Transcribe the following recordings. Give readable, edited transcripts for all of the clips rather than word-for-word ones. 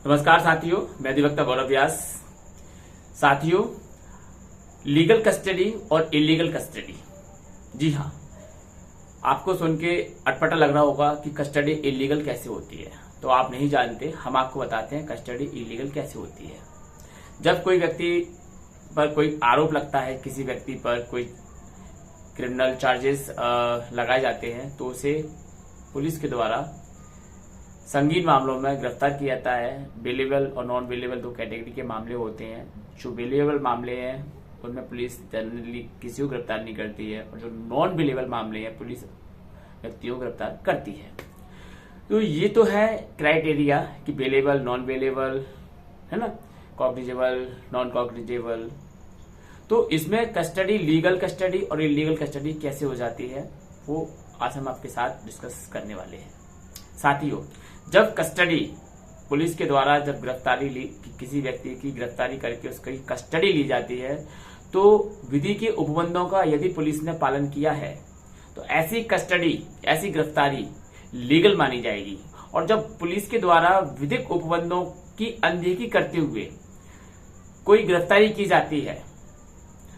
नमस्कार साथियों, मैं अधिवक्ता गौरव व्यास। साथियों, लीगल कस्टडी और इलीगल कस्टडी, जी हाँ, आपको सुन के अटपटा लग रहा होगा कि कस्टडी इलीगल कैसे होती है। तो आप नहीं जानते, हम आपको बताते हैं कस्टडी इलीगल कैसे होती है। जब कोई व्यक्ति पर कोई आरोप लगता है, किसी व्यक्ति पर कोई क्रिमिनल चार्जेस लगाए जाते हैं, तो उसे पुलिस के द्वारा संगीन मामलों में गिरफ्तार किया जाता है। बेलेबल और नॉन बेलेबल दो कैटेगरी के मामले होते हैं। जो बेलेबल मामले हैं उनमें पुलिस जनरली किसी को गिरफ्तार नहीं करती है, और जो नॉन बेलेबल मामले हैं पुलिस व्यक्तियों को गिरफ्तार करती है। तो ये तो है क्राइटेरिया कि बेलेबल, नॉन बेलेबल, है ना, कॉग्निजेबल, नॉन कॉग्निजेबल। तो इसमें कस्टडी, लीगल कस्टडी और इलीगल कस्टडी कैसे हो जाती है, वो आज हम आपके साथ डिस्कस करने वाले हैं। साथियों, जब कस्टडी पुलिस के द्वारा जब गिरफ्तारी ली, किसी व्यक्ति की गिरफ्तारी करके उसकी कस्टडी ली जाती है, तो विधि के उपबंधों का यदि पुलिस ने पालन किया है तो ऐसी कस्टडी, ऐसी गिरफ्तारी लीगल मानी जाएगी। और जब पुलिस के द्वारा विधिक उपबंधों की अनदेखी करते हुए कोई गिरफ्तारी की जाती है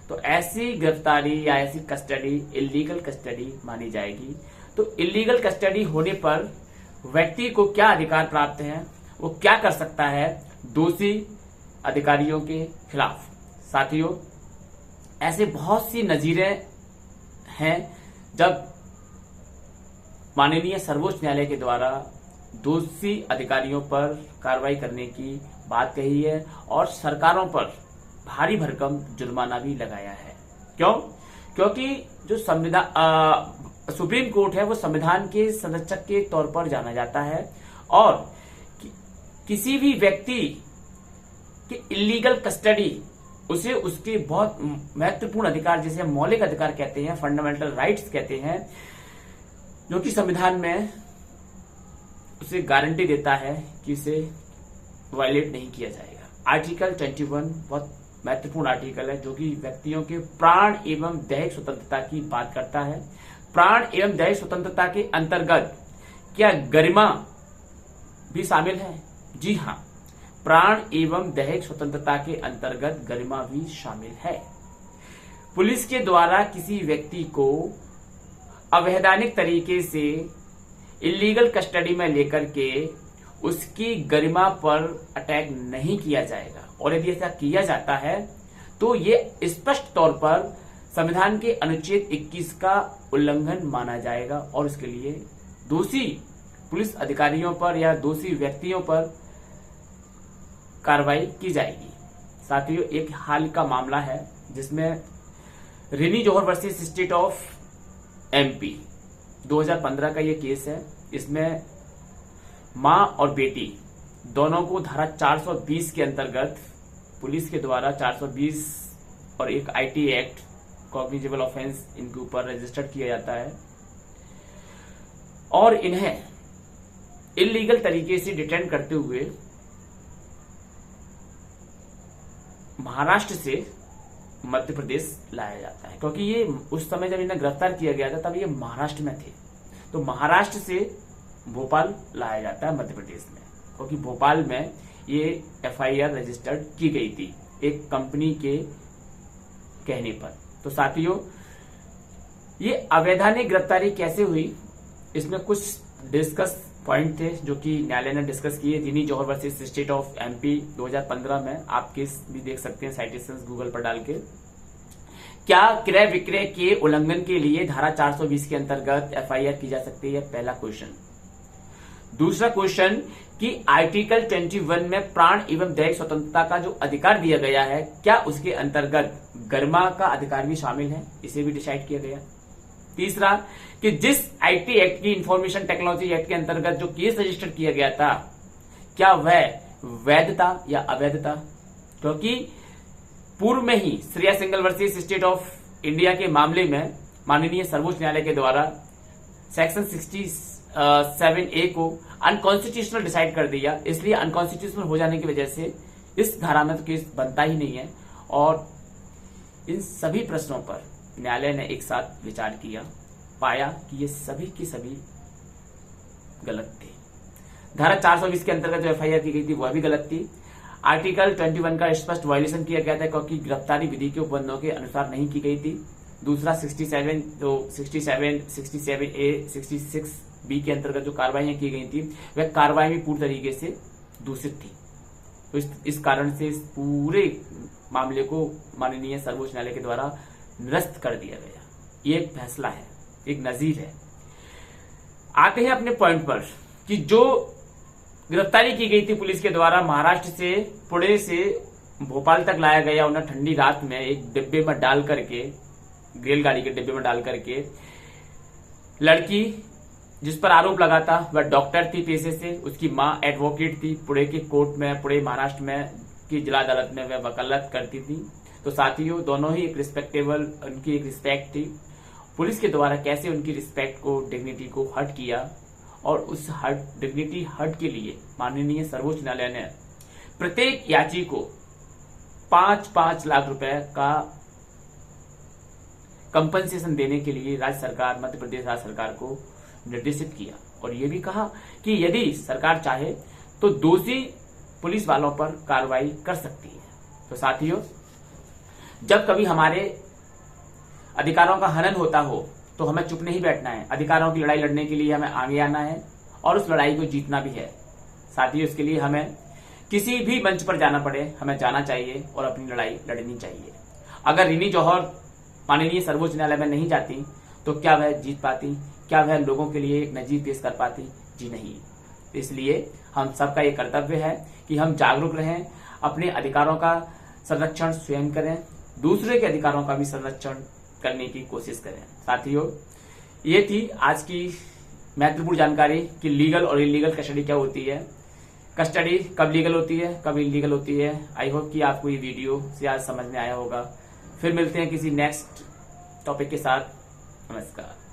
तो ऐसी गिरफ्तारी या ऐसी कस्टडी इलीगल कस्टडी मानी जाएगी। तो इलीगल कस्टडी होने पर व्यक्ति को क्या अधिकार प्राप्त हैं, वो क्या कर सकता है दोषी अधिकारियों के खिलाफ। साथियों, ऐसे बहुत सी नजीरें हैं जब माननीय सर्वोच्च न्यायालय के द्वारा दोषी अधिकारियों पर कार्रवाई करने की बात कही है और सरकारों पर भारी भरकम जुर्माना भी लगाया है। क्यों? क्योंकि जो सुप्रीम कोर्ट है वो संविधान के संरक्षक के तौर पर जाना जाता है, और किसी भी व्यक्ति की इलीगल कस्टडी उसे उसके बहुत महत्वपूर्ण अधिकार, जिसे मौलिक अधिकार कहते हैं, फंडामेंटल राइट्स कहते हैं, जो कि संविधान में उसे गारंटी देता है कि इसे वायलेट नहीं किया जाएगा। आर्टिकल 21 बहुत महत्वपूर्ण आर्टिकल है, जो कि व्यक्तियों के प्राण एवं दैहिक स्वतंत्रता की बात करता है। प्राण एवं दैहिक स्वतंत्रता के अंतर्गत क्या गरिमा भी शामिल है? जी हाँ, प्राण एवं दैहिक स्वतंत्रता के अंतर्गत गरिमा भी शामिल है। पुलिस के द्वारा किसी व्यक्ति को अवैधानिक तरीके से इलीगल कस्टडी में लेकर के उसकी गरिमा पर अटैक नहीं किया जाएगा, और यदि ऐसा किया जाता है तो ये स्पष्ट तौर पर संविधान के अनुच्छेद 21 का उल्लंघन माना जाएगा, और उसके लिए दोषी पुलिस अधिकारियों पर या दोषी व्यक्तियों पर कार्रवाई की जाएगी। साथियों, एक हाल का मामला है जिसमें रिनी जौहर वर्सेस स्टेट ऑफ एमपी 2015 का ये केस है। इसमें मां और बेटी दोनों को धारा 420 के अंतर्गत पुलिस के द्वारा 420 और एक आईटी एक्ट कॉग्निजेबल ऑफेंस इनके ऊपर रजिस्टर्ड किया जाता है, और इन्हें इलीगल तरीके से डिटेन करते हुए महाराष्ट्र से मध्य प्रदेश लाया जाता है। क्योंकि ये उस समय जब इन्हें गिरफ्तार किया गया था तब ये महाराष्ट्र में थे, तो महाराष्ट्र से भोपाल लाया जाता है मध्य प्रदेश में, क्योंकि भोपाल में ये एफआईआर रजिस्टर्ड की गई थी एक कंपनी के कहने पर। तो साथियों, ये अवैधानिक गिरफ्तारी कैसे हुई, इसमें कुछ डिस्कस पॉइंट थे जो कि न्यायालय ने डिस्कस किए। रिनी जौहर वर्सेस स्टेट ऑफ एमपी 2015 में आप केस भी देख सकते हैं साइटेशंस गूगल पर डाल के। क्या क्रय विक्रय के उल्लंघन के लिए धारा 420 के अंतर्गत एफआईआर की जा सकती है? पहला क्वेश्चन। दूसरा क्वेश्चन कि आर्टिकल 21 में प्राण एवं दैहिक स्वतंत्रता का जो अधिकार दिया गया है, क्या उसके अंतर्गत गरिमा का अधिकार भी शामिल है? इसे भी डिसाइड किया गया। तीसरा कि जिस आईटी एक्ट की इंफॉर्मेशन टेक्नोलॉजी एक्ट के अंतर्गत जो केस रजिस्टर किया गया था, क्या वह वैध था या अवैध था? क्योंकि पूर्व में ही Shreya Singhal versus state of India के मामले में माननीय सर्वोच्च न्यायालय के द्वारा सेक्शन 67A को अनकॉन्स्टिट्यूशनल डिसाइड कर दिया। इसलिए अनकॉन्स्टिट्यूशनल हो जाने की वजह से इस धारा में तो केस बनता ही नहीं है, और इन सभी प्रश्नों पर न्यायालय ने एक साथ विचार किया, पाया कि ये सभी की सभी गलत थे। धारा 420 के अंतर्गत जो एफआईआर की गई थी वह भी गलत थी। आर्टिकल 21 का स्पष्ट वायलेशन किया गया था क्योंकि गिरफ्तारी विधि के उपबंधों के अनुसार नहीं की गई थी। दूसरा 67 जो 67A 66B के अंतर्गत जो कार्रवाइयां की गई थी वह कार्रवाई भी पूरी तरीके से दूषित थी। तो इस कारण से इस पूरे मामले को माननीय सर्वोच्च न्यायालय के द्वारा निरस्त कर दिया गया। ये एक फैसला है, एक नजीर है। आते हैं अपने पॉइंट पर कि जो गिरफ्तारी की गई थी पुलिस के द्वारा, महाराष्ट्र से पुणे से भोपाल तक लाया गया उन्हें ठंडी रात में एक डिब्बे में डाल करके, रेलगाड़ी के डिब्बे में डाल करके। लड़की जिस पर आरोप लगा था वह डॉक्टर थी पेशे से, उसकी मां एडवोकेट थी, पुणे के कोर्ट में, पुणे महाराष्ट्र में की जिला अदालत में वह वकालत करती थी। तो साथियों दोनों ही एक रिस्पेक्टेबल, उनकी एक रिस्पेक्ट थी। पुलिस के द्वारा कैसे उनकी रिस्पेक्ट को, डिग्निटी को हर्ट किया और उस डिग्निटी हर्ट के लिए माननीय सर्वोच्च न्यायालय ने प्रत्येक याची को 5-5 लाख रुपए का कंपनसेशन देने के लिए राज्य सरकार, मध्य प्रदेश राज्य सरकार को निर्देशित किया और यह भी कहा कि यदि सरकार चाहे तो दोषी पुलिस वालों पर कार्रवाई कर सकती है। तो साथियों जब कभी हमारे अधिकारों का हनन होता हो तो हमें चुप नहीं बैठना है। अधिकारों की लड़ाई लड़ने के लिए हमें आगे आना है और उस लड़ाई को जीतना भी है। साथियों इसके लिए हमें किसी भी मंच पर जाना पड़े, हमें जाना चाहिए और अपनी लड़ाई लड़नी चाहिए। अगर रिनी जौहर माननीय सर्वोच्च न्यायालय में नहीं जाती तो क्या वह जीत पाती? क्या वह लोगों के लिए एक नजीर पेश कर पाती? जी नहीं। इसलिए हम सबका ये कर्तव्य है कि हम जागरूक रहें, अपने अधिकारों का संरक्षण स्वयं करें, दूसरे के अधिकारों का भी संरक्षण करने की कोशिश करें। साथियों ये थी आज की महत्वपूर्ण जानकारी कि लीगल और इलीगल कस्टडी क्या होती है, कस्टडी कब लीगल होती है, कब इलीगल होती है। आई होप कि आपको ये वीडियो से आज समझ में आया होगा। फिर मिलते हैं किसी नेक्स्ट टॉपिक के साथ। नमस्कार।